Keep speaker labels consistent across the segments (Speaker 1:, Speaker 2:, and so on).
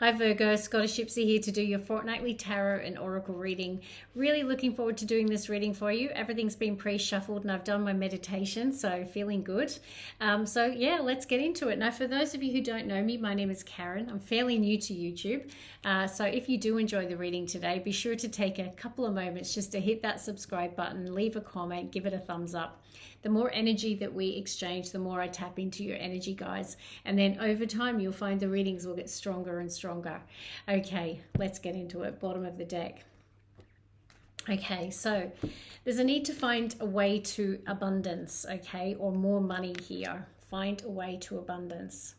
Speaker 1: Hi Virgo, Scottish Gypsy here to do your fortnightly tarot and oracle reading. Really looking forward to doing this reading for you. Everything's been pre-shuffled and I've done my meditation, so feeling good. So yeah, let's get into it. Now, for those of you who don't know me, my name is Karen. I'm fairly new to YouTube. So if you do enjoy the reading today, be sure to take a couple of moments just to hit that subscribe button, leave a comment, give it a thumbs up. The more energy that we exchange, the more I tap into your energy, guys. And then over time, you'll find the readings will get stronger and stronger. Okay, let's get into it. Bottom of the deck. Okay, so there's a need to find a way to abundance, okay, or more money here. Find a way to abundance.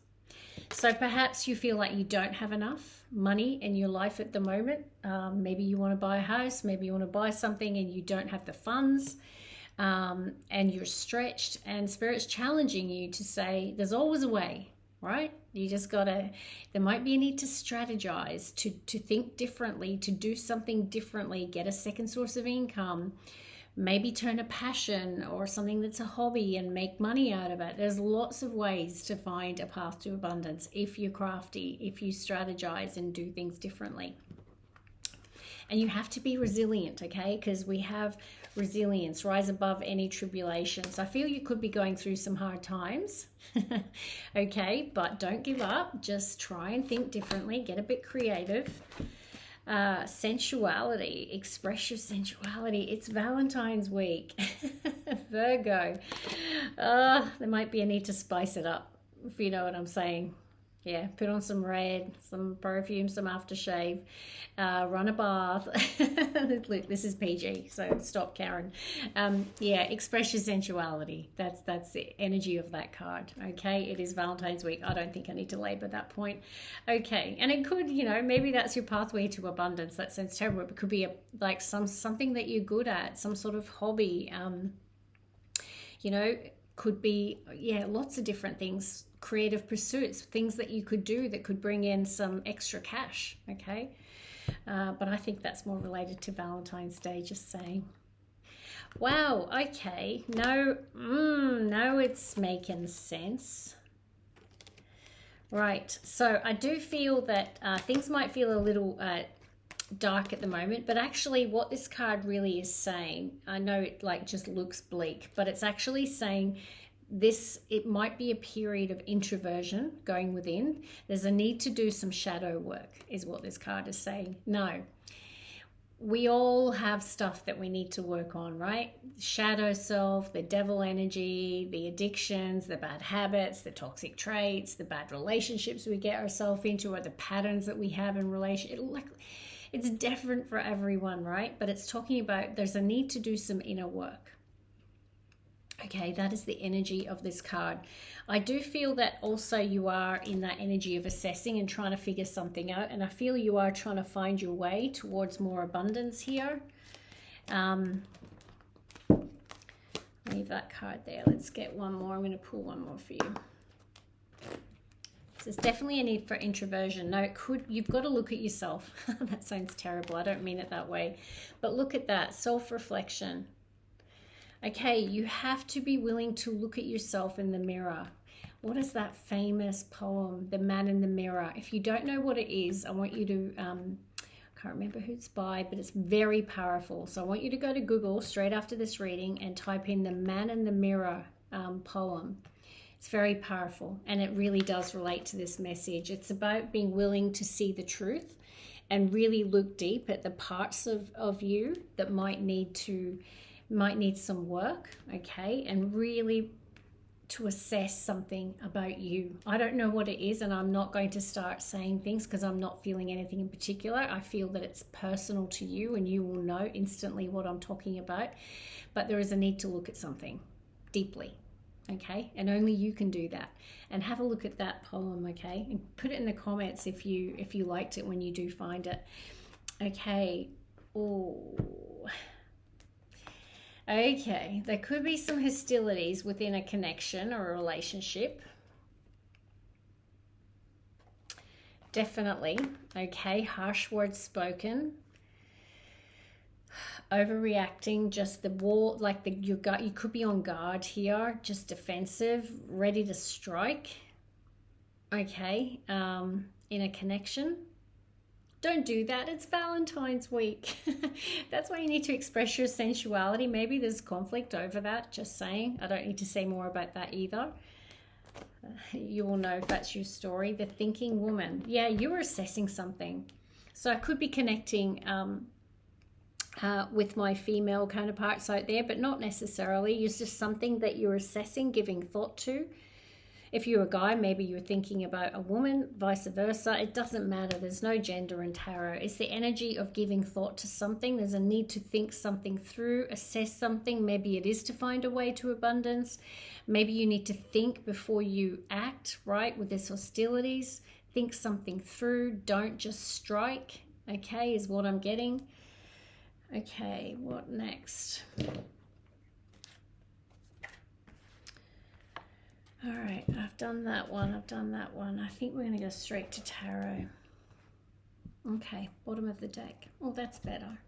Speaker 1: So perhaps you feel like you don't have enough money in your life at the moment. Maybe you want to buy a house, maybe you want to buy something and you don't have the funds. And you're stretched, and Spirit's challenging you to say there's always a way, right? You just gotta, there might be a need to strategize, to think differently, to do something differently, get a second source of income, maybe turn a passion or something that's a hobby and make money out of it. There's lots of ways to find a path to abundance if you're crafty, if you strategize and do things differently. And you have to be resilient, okay? Because we have resilience, rise above any tribulations. I feel you could be going through some hard times, okay? But don't give up. Just try and think differently. Get a bit creative. Sensuality. Express your sensuality. It's Valentine's week. Virgo. There might be a need to spice it up, if you know what I'm saying. Yeah, put on some red, some perfume, some aftershave, run a bath. Look, this is PG, so stop, Karen. Yeah, express your sensuality. That's the energy of that card, okay? It is Valentine's week. I don't think I need to labor that point. Okay, and it could, you know, maybe that's your pathway to abundance. That sounds terrible. It could be like something that you're good at, some sort of hobby, you know, could be, yeah, lots of different things. Creative pursuits, things that you could do that could bring in some extra cash, okay? But I think that's more related to Valentine's Day, just saying. Wow, okay. No, no, it's making sense. Right, so I do feel that things might feel a little dark at the moment, but actually what this card really is saying, I know it like just looks bleak, but it's actually saying it might be a period of introversion going within. There's a need to do some shadow work is what this card is saying. No, we all have stuff that we need to work on, right? Shadow self, the devil energy, the addictions, the bad habits, the toxic traits, the bad relationships we get ourselves into, or the patterns that we have in relation. It's different for everyone, right? But it's talking about there's a need to do some inner work. Okay, that is the energy of this card. I do feel that also you are in that energy of assessing and trying to figure something out. And I feel you are trying to find your way towards more abundance here. Leave that card there. Let's get one more. I'm going to pull one more for you. So there's definitely a need for introversion. No, you've got to look at yourself. That sounds terrible. I don't mean it that way. But look at that, self-reflection. Okay, you have to be willing to look at yourself in the mirror. What is that famous poem, The Man in the Mirror? If you don't know what it is, I want you to, I can't remember who it's by, but it's very powerful. So I want you to go to Google straight after this reading and type in The Man in the Mirror poem. It's very powerful, and it really does relate to this message. It's about being willing to see the truth and really look deep at the parts of you that might need some work, okay, and really to assess something about you. I don't know what it is, and I'm not going to start saying things because I'm not feeling anything in particular. I feel that it's personal to you and you will know instantly what I'm talking about, but there is a need to look at something deeply, okay, and only you can do that. And have a look at that poem, okay, and put it in the comments if you liked it when you do find it. Okay. Okay, there could be some hostilities within a connection or a relationship. Definitely. Okay, harsh words spoken. Overreacting, just the wall, like you could be on guard here, just defensive, ready to strike. Okay, in a connection. Don't do that. It's Valentine's week. That's why you need to express your sensuality. Maybe there's conflict over that. Just saying. I don't need to say more about that either. You will know if that's your story. The thinking woman. Yeah, you're assessing something. So I could be connecting with my female counterparts out there, but not necessarily. It's just something that you're assessing, giving thought to. If you're a guy, maybe you're thinking about a woman, vice versa. It doesn't matter. There's no gender in tarot. It's the energy of giving thought to something. There's a need to think something through, assess something. Maybe it is to find a way to abundance. Maybe you need to think before you act, right? With this hostilities, think something through. Don't just strike, okay, is what I'm getting. Okay, what next? All right, I've done that one. I think we're going to go straight to tarot. Okay, bottom of the deck. Oh, that's better.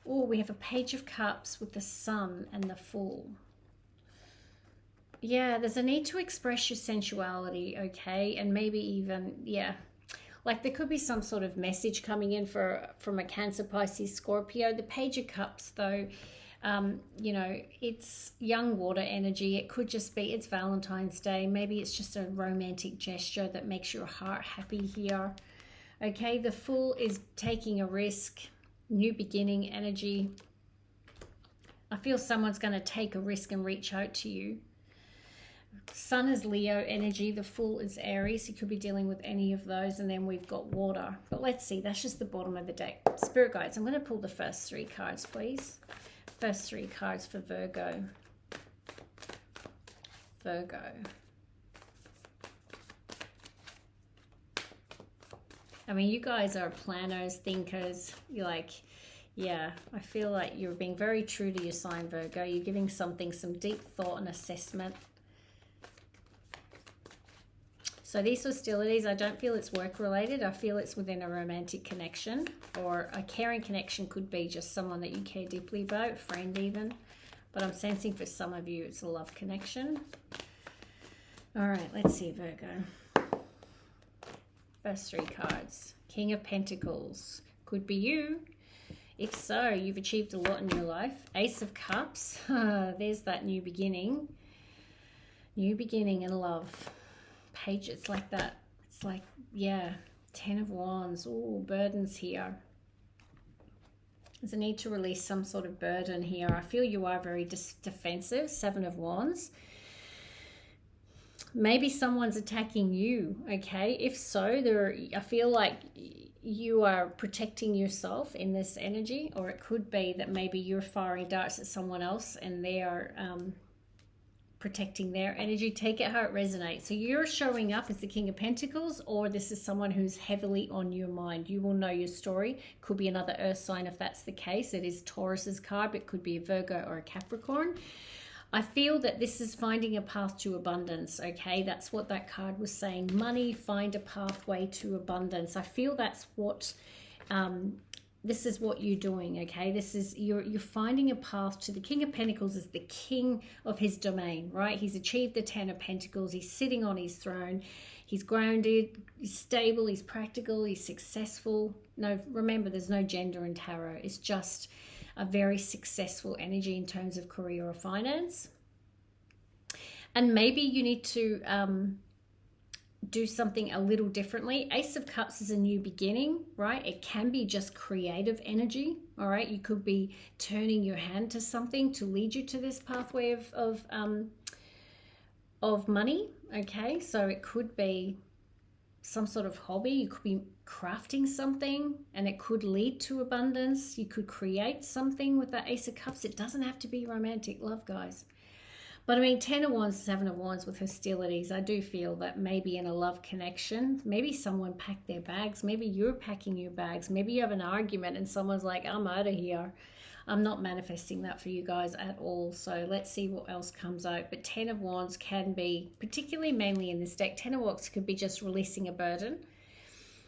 Speaker 1: Oh, we have a Page of Cups with the Sun and the Fool. Yeah, there's a need to express your sensuality, okay? And maybe even, yeah, like there could be some sort of message coming in from a Cancer, Pisces, Scorpio. The Page of Cups, though, you know, it's young water energy. It could just be, it's Valentine's Day. Maybe it's just a romantic gesture that makes your heart happy here. Okay, the Fool is taking a risk, new beginning energy. I feel someone's going to take a risk and reach out to you. Sun is Leo energy. The Fool is Aries. You could be dealing with any of those. And then we've got water. But let's see. That's just the bottom of the deck. Spirit guides. I'm going to pull the first three cards, please. First three cards for Virgo. Virgo. I mean, you guys are planners, thinkers. You're like, yeah, I feel like you're being very true to your sign, Virgo. You're giving something some deep thought and assessment. So these hostilities, I don't feel it's work-related. I feel it's within a romantic connection, or a caring connection could be just someone that you care deeply about, friend even. But I'm sensing for some of you it's a love connection. All right, let's see, Virgo. First three cards. King of Pentacles. Could be you. If so, you've achieved a lot in your life. Ace of Cups. There's that new beginning. New beginning in love. Page, it's like that. It's like, yeah, 10 of Wands. Oh, burdens here. There's a need to release some sort of burden here. I feel you are very defensive. 7 of Wands. Maybe someone's attacking you, okay? If so, I feel like you are protecting yourself in this energy, or it could be that maybe you're firing darts at someone else and they are protecting their energy. Take it how it resonates. So you're showing up as the King of Pentacles, or this is someone who's heavily on your mind. You will know your story. Could be another earth sign if that's the case. It is Taurus's card, but it could be a Virgo or a Capricorn. I feel that this is finding a path to abundance, okay? That's what that card was saying. Money, find a pathway to abundance. I feel that's what this is what you're doing, okay? This is you're finding a path to the King of Pentacles is the king of his domain, right? He's achieved the 10 of Pentacles. He's sitting on his throne. He's grounded, he's stable, he's practical, he's successful. No, remember, there's no gender in tarot. It's just a very successful energy in terms of career or finance. And maybe you need to do something a little differently. Ace of Cups is a new beginning, right? It can be just creative energy, all right? You could be turning your hand to something to lead you to this pathway of money, okay? So it could be some sort of hobby. You could be crafting something and it could lead to abundance. You could create something with that Ace of Cups. It doesn't have to be romantic love, guys. But I mean, 10 of Wands, 7 of Wands with hostilities, I do feel that maybe in a love connection, maybe someone packed their bags. Maybe you're packing your bags. Maybe you have an argument and someone's like, I'm out of here. I'm not manifesting that for you guys at all. So let's see what else comes out. But 10 of Wands can be, particularly mainly in this deck, 10 of Wands could be just releasing a burden.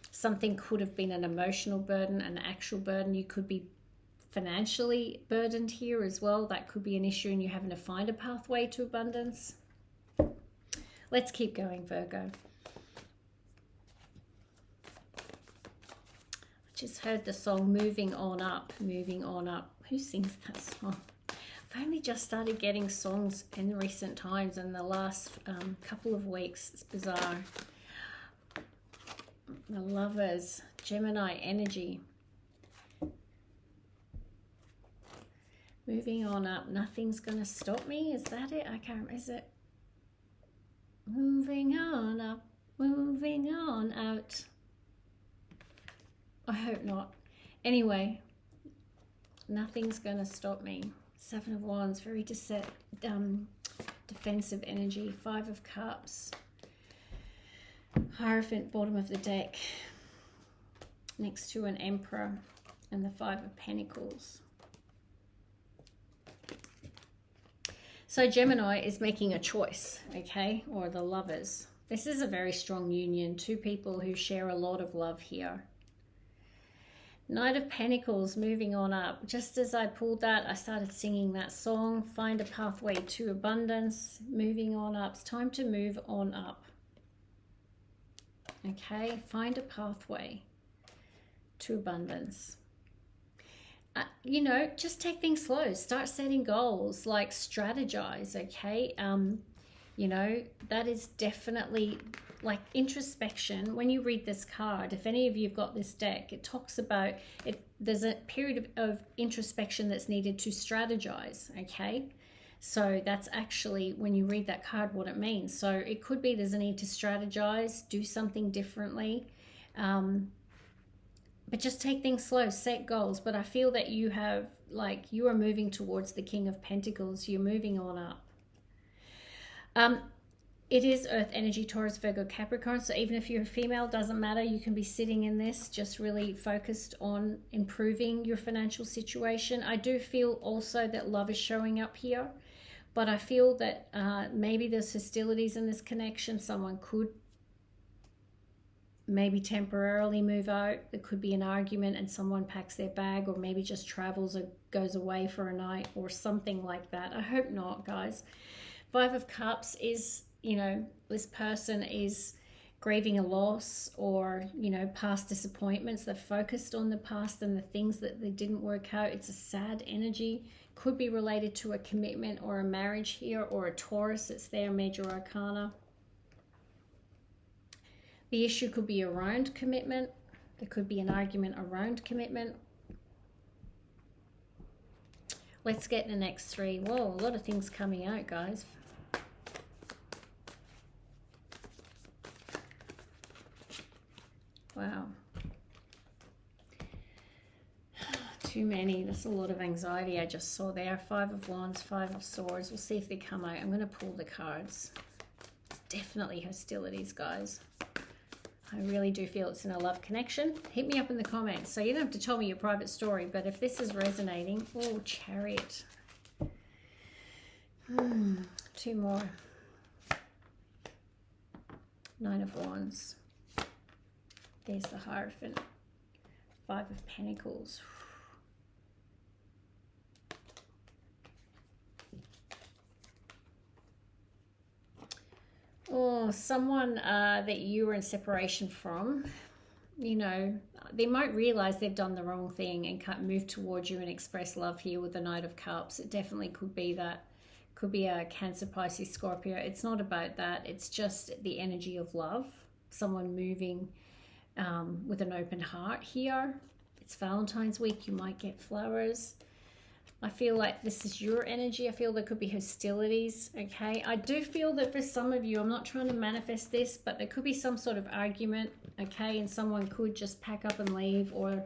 Speaker 1: Something could have been an emotional burden, an actual burden. You could be financially burdened here as well. That could be an issue and you're having to find a pathway to abundance. Let's keep going, Virgo. just heard the song Moving On Up, Moving On Up. Who sings that song? I've only just started getting songs in recent times, in the last couple of weeks. It's bizarre. The Lovers, Gemini energy. Moving on up. Nothing's going to stop me. Is that it? I can't remember. Is it? Moving on up. Moving on out. I hope not. Anyway, nothing's going to stop me. Seven of Wands, very defensive energy. Five of Cups. Hierophant, bottom of the deck. Next to an Emperor. And the Five of Pentacles. So Gemini is making a choice, okay? Or the Lovers. This is a very strong union. Two people who share a lot of love here. Knight of Pentacles, moving on up. Just as I pulled that, I started singing that song. Find a pathway to abundance. Moving on up. It's time to move on up. Okay? Find a pathway to abundance. You know, just take things slow. Start setting goals, like strategize, okay? You know, that is definitely like introspection. When you read this card, if any of you have got this deck, it talks about it. There's a period of introspection that's needed to strategize, okay? So that's actually, when you read that card, what it means. So it could be there's a need to strategize, do something differently. But just take things slow, set goals. But I feel that you have, like, you are moving towards the King of Pentacles. You're moving on up. It is Earth energy, Taurus, Virgo, Capricorn. So even if you're a female, doesn't matter. You can be sitting in this, just really focused on improving your financial situation. I do feel also that love is showing up here. But I feel that maybe there's hostilities in this connection. Someone could maybe temporarily move out. There could be an argument and someone packs their bag, or maybe just travels or goes away for a night or something like that. I hope not, guys. Five of Cups is, you know, this person is grieving a loss or, you know, past disappointments. They're focused on the past and the things that they didn't work out. It's a sad energy. Could be related to a commitment or a marriage here, or a Taurus. It's their major arcana. The issue could be around commitment. There could be an argument around commitment. Let's get the next three. Whoa, a lot of things coming out, guys. Wow. Too many. There's a lot of anxiety I just saw there. Five of Wands, Five of Swords. We'll see if they come out. I'm going to pull the cards. It's definitely hostilities, guys. I really do feel it's in a love connection. Hit me up in the comments. So you don't have to tell me your private story, but if this is resonating, oh, Chariot. Two more. Nine of Wands. There's the Hierophant. Five of Pentacles. Or someone that you were in separation from, you know, they might realize they've done the wrong thing and can't move towards you and express love here with the Knight of Cups. It definitely could be that. Could be a Cancer, Pisces, Scorpio. It's not about that. It's just the energy of love. Someone moving with an open heart here. It's Valentine's week. You might get flowers. I feel like this is your energy. I feel there could be hostilities, okay? I do feel that for some of you, I'm not trying to manifest this, but there could be some sort of argument, okay? And someone could just pack up and leave, or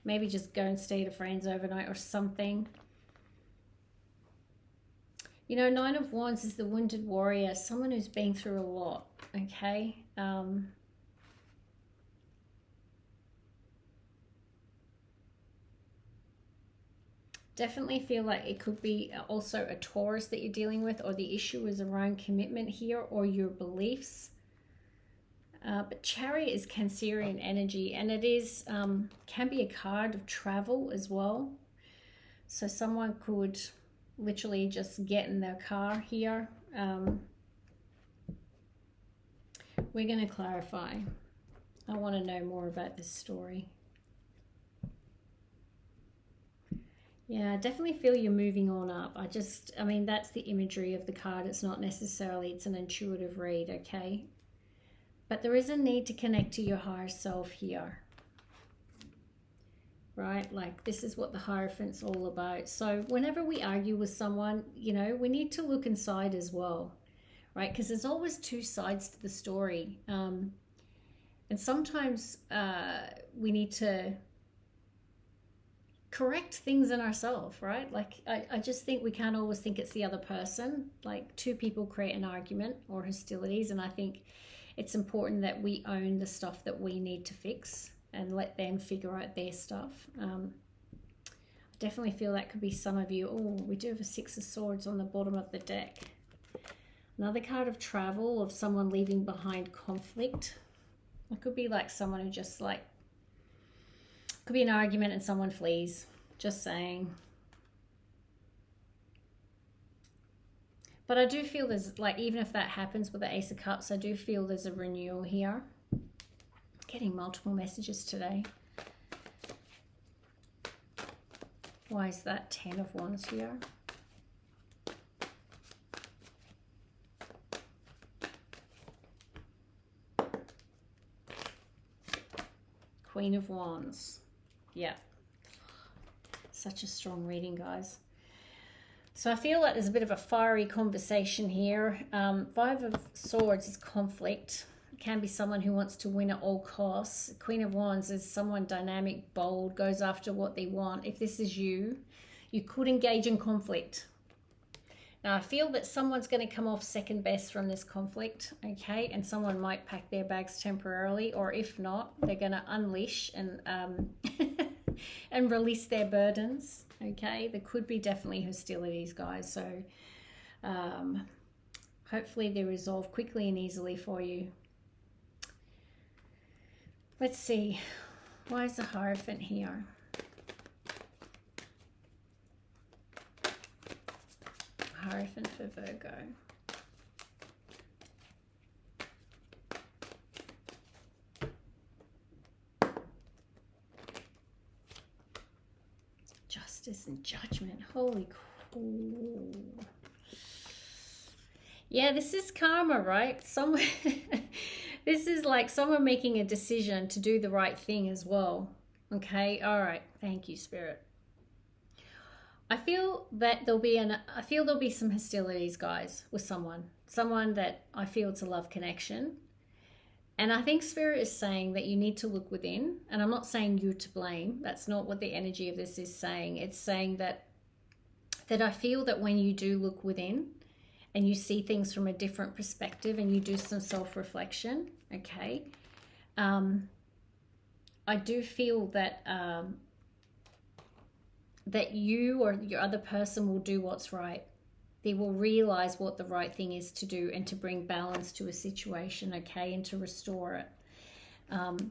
Speaker 1: maybe just go and stay at a friend's overnight or something. You know, Nine of Wands is the wounded warrior, someone who's been through a lot, okay? Definitely feel like it could be also a Taurus that you're dealing with, or the issue is around commitment here or your beliefs. But Chariot is Cancerian energy, and it is can be a card of travel as well. So someone could literally just get in their car here. We're going to clarify. I want to know more about this story. Yeah, I definitely feel you're moving on up. I mean, that's the imagery of the card. It's not necessarily, it's an intuitive read, okay? But there is a need to connect to your higher self here, right? Like, this is what the Hierophant's all about. So whenever we argue with someone, you know, we need to look inside as well, right? Because there's always two sides to the story. And sometimes we need to correct things in ourselves, right? Like, I just think we can't always think it's the other person. Like, two people create an argument or hostilities, and I think it's important that we own the stuff that we need to fix and let them figure out their stuff. I definitely feel that could be some of you. Oh, we do have a Six of Swords on the bottom of the deck. Another card of travel, of someone leaving behind conflict. It could be like someone who just like, could be an argument and someone flees. Just saying. But I do feel there's, like, even if that happens with the Ace of Cups, I do feel there's a renewal here. Getting multiple messages today. Why is that 10 of Wands here? Queen of Wands. Yeah. Such a strong reading, guys. So I feel like there's a bit of a fiery conversation here. Five of Swords is conflict. It can be someone who wants to win at all costs. Queen of Wands is someone dynamic, bold, goes after what they want. If this is you, you could engage in conflict. Now I feel that someone's going to come off second best from this conflict, okay? And someone might pack their bags temporarily, or if not, they're going to unleash and and release their burdens, okay? There could be definitely hostilities, guys. So hopefully they resolve quickly and easily for you. Let's see. Why is the Hierophant here? Hierophant for Virgo. Justice and Judgment. Holy cool. Yeah, this is karma, right? This is like someone making a decision to do the right thing as well. Okay, all right. Thank you, Spirit. I feel that there'll be some hostilities, guys, with someone that I feel it's a love connection. And I think Spirit is saying that you need to look within. And I'm not saying you're to blame. That's not what the energy of this is saying. It's saying that I feel that when you do look within and you see things from a different perspective and you do some self-reflection, okay, I do feel that that you or your other person will do what's right. They will realize what the right thing is to do and to bring balance to a situation, okay, and to restore it.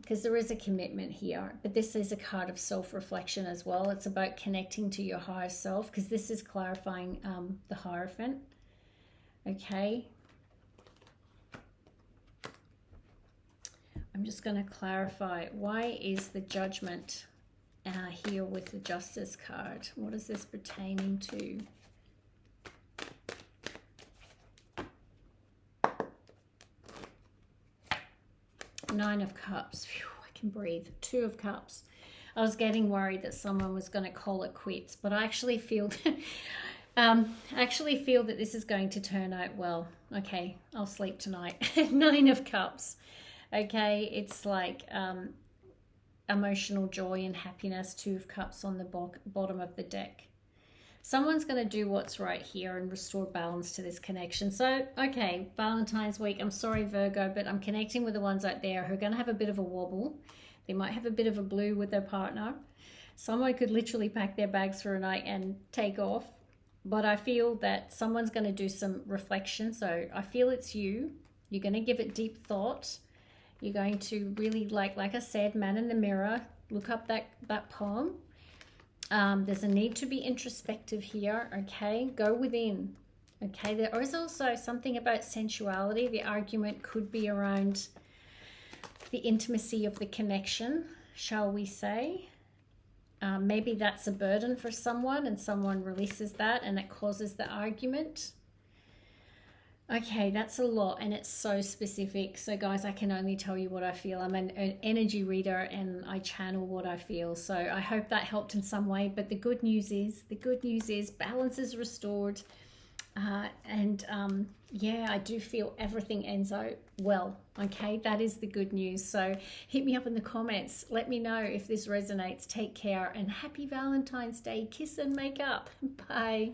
Speaker 1: Because there is a commitment here, but this is a card of self-reflection as well. It's about connecting to your higher self, because this is clarifying the Hierophant, okay. I'm just going to clarify, why is the Judgment here with the Justice card? What is this pertaining to? Nine of Cups. Phew, I can breathe. Two of Cups. I was getting worried that someone was going to call it quits, but I actually feel that this is going to turn out well. Okay, I'll sleep tonight. Nine of Cups. Okay, it's like emotional joy and happiness. Two of Cups on the bottom of the deck. Someone's going to do what's right here and restore balance to this connection. So, okay, Valentine's week. I'm sorry, Virgo, but I'm connecting with the ones out there who are going to have a bit of a wobble. They might have a bit of a blue with their partner. Someone could literally pack their bags for a night and take off. But I feel that someone's going to do some reflection. So I feel it's you. You're going to give it deep thought. You're going to really, like I said, man in the mirror, look up that poem. There's a need to be introspective here, okay? Go within, okay? There is also something about sensuality. The argument could be around the intimacy of the connection, shall we say. Maybe that's a burden for someone and someone releases that and it causes the argument. Okay, that's a lot and it's so specific. So guys, I can only tell you what I feel. I'm an energy reader and I channel what I feel. So I hope that helped in some way. But the good news is balance is restored. Yeah, I do feel everything ends out well. Okay, that is the good news. So hit me up in the comments. Let me know if this resonates. Take care and happy Valentine's Day. Kiss and make up. Bye.